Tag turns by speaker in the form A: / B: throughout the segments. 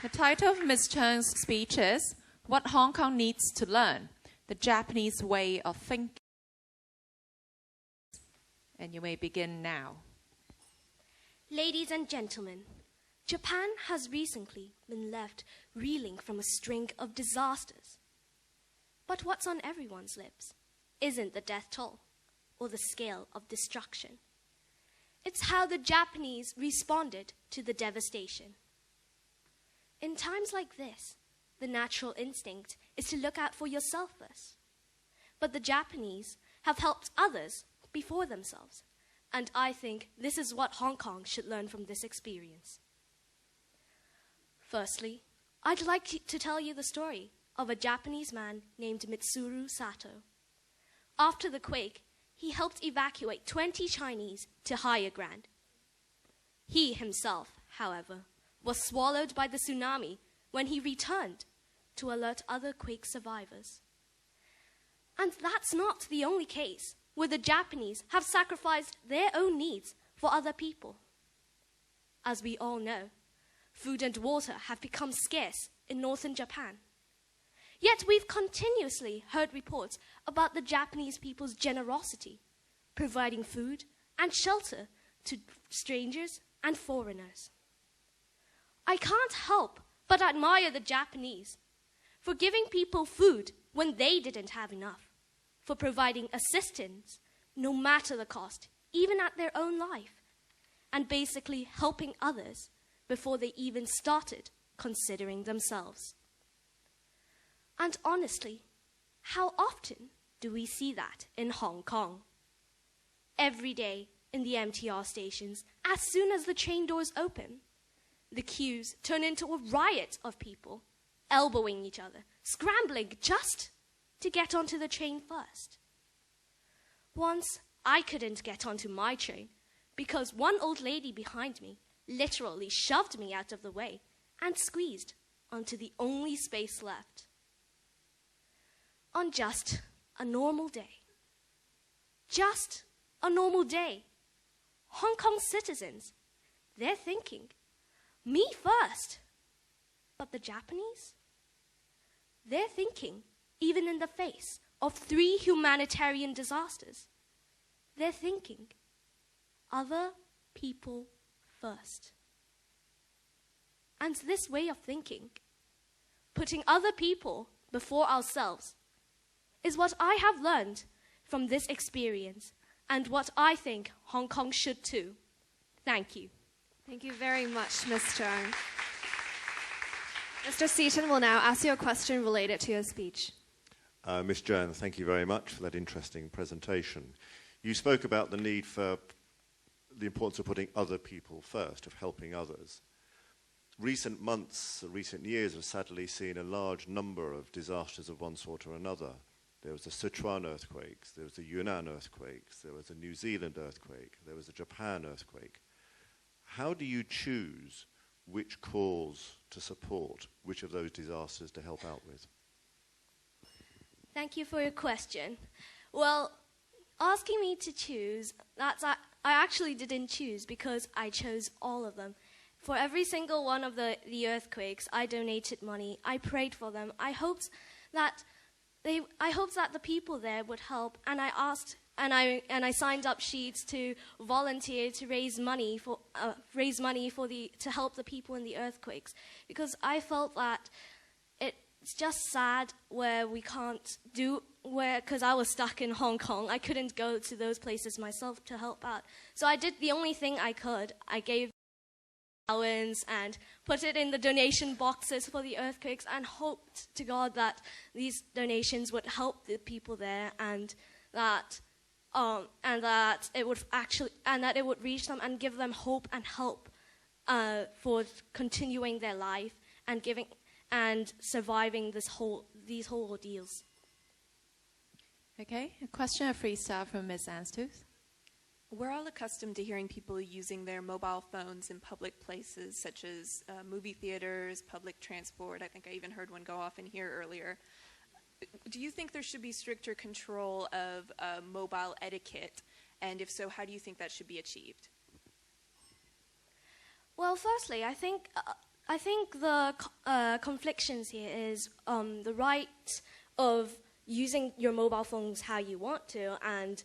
A: The title of Ms. Cheung's speech is What Hong Kong Needs to Learn, the Japanese Way of Thinking. And you may begin now.
B: Ladies and gentlemen, Japan has recently been left reeling from a string of disasters. But what's on everyone's lips isn't the death toll or the scale of destruction. It's how the Japanese responded to the devastation. In times like this, the natural instinct is to look out for yourself first. But the Japanese have helped others before themselves, and I think this is what Hong Kong should learn from this experience. Firstly, I'd like to tell you the story of a Japanese man named Mitsuru Sato. After the quake, he helped evacuate 20 Chinese to higher ground. He himself, however, was swallowed by the tsunami when he returned to alert other quake survivors. And that's not the only case where the Japanese have sacrificed their own needs for other people. As we all know, food and water have become scarce in northern Japan. Yet we've continuously heard reports about the Japanese people's generosity, providing food and shelter to strangers and foreigners. I can't help but admire the Japanese for giving people food when they didn't have enough, for providing assistance no matter the cost, even at their own life, and basically helping others before they even started considering themselves. And honestly, how often do we see that in Hong Kong? Every day in the MTR stations, as soon as the train doors open, the queues turn into a riot of people, elbowing each other, scrambling just to get onto the train first. Once, I couldn't get onto my train because one old lady behind me literally shoved me out of the way and squeezed onto the only space left. On just a normal day, Hong Kong citizens, they're thinking, me first. But the Japanese? They're thinking, even in the face of 3 humanitarian disasters, they're thinking, other people first. And this way of thinking, putting other people before ourselves, is what I have learned from this experience and what I think Hong Kong should too. Thank you.
C: Thank you very much, Ms. Cheung. Mr. Seaton will now ask you a question related to your speech.
D: Ms. Cheung, thank you very much for that interesting presentation. You spoke about the need for the importance of putting other people first, of helping others. Recent months, recent years have sadly seen a large number of disasters of one sort or another. There was the Sichuan earthquakes, there was the Yunnan earthquakes, there was the New Zealand earthquake, there was the Japan earthquake. How do you choose which cause to support, which of those disasters to help out with?
B: Thank you for your question. Well, asking me to choose, I actually didn't choose because I chose all of them. For every single one of the earthquakes, I donated money. I prayed for them. I hoped that the people there would help, and I asked, and I signed up sheets to volunteer to raise money to help the people in the earthquakes, because I felt that it's just sad where we can't do because I was stuck in Hong Kong. I couldn't go to those places myself to help out. So I did the only thing I could. I gave allowance and put it in the donation boxes for the earthquakes and hoped to God that these donations would help the people there and that it would reach them and give them hope and help for continuing their life and surviving these whole ordeals.
A: Okay, a question of freestyle from Ms. Anstooth.
E: We're all accustomed to hearing people using their mobile phones in public places, such as movie theaters, public transport. I think I even heard one go off in here earlier. Do you think there should be stricter control of mobile etiquette? And if so, how do you think that should be achieved?
B: Well, firstly, I think I think the conflictions here is the right of using your mobile phones how you want to, and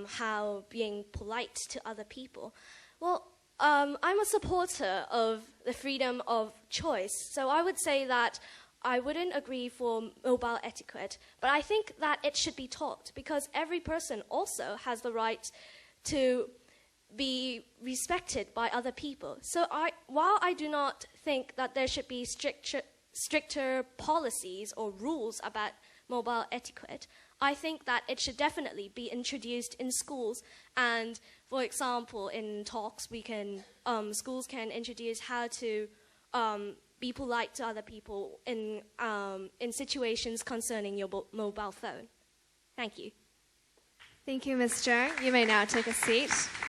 B: how being polite to other people. Well, I'm a supporter of the freedom of choice, so I would say that I wouldn't agree for mobile etiquette, but I think that it should be taught, because every person also has the right to be respected by other people. So while I do not think that there should be stricter policies or rules about mobile etiquette, I think that it should definitely be introduced in schools. And for example, in talks, schools can introduce how to be polite to other people in situations concerning your mobile phone. Thank you.
C: Thank you, Ms. Cheung. You may now take a seat.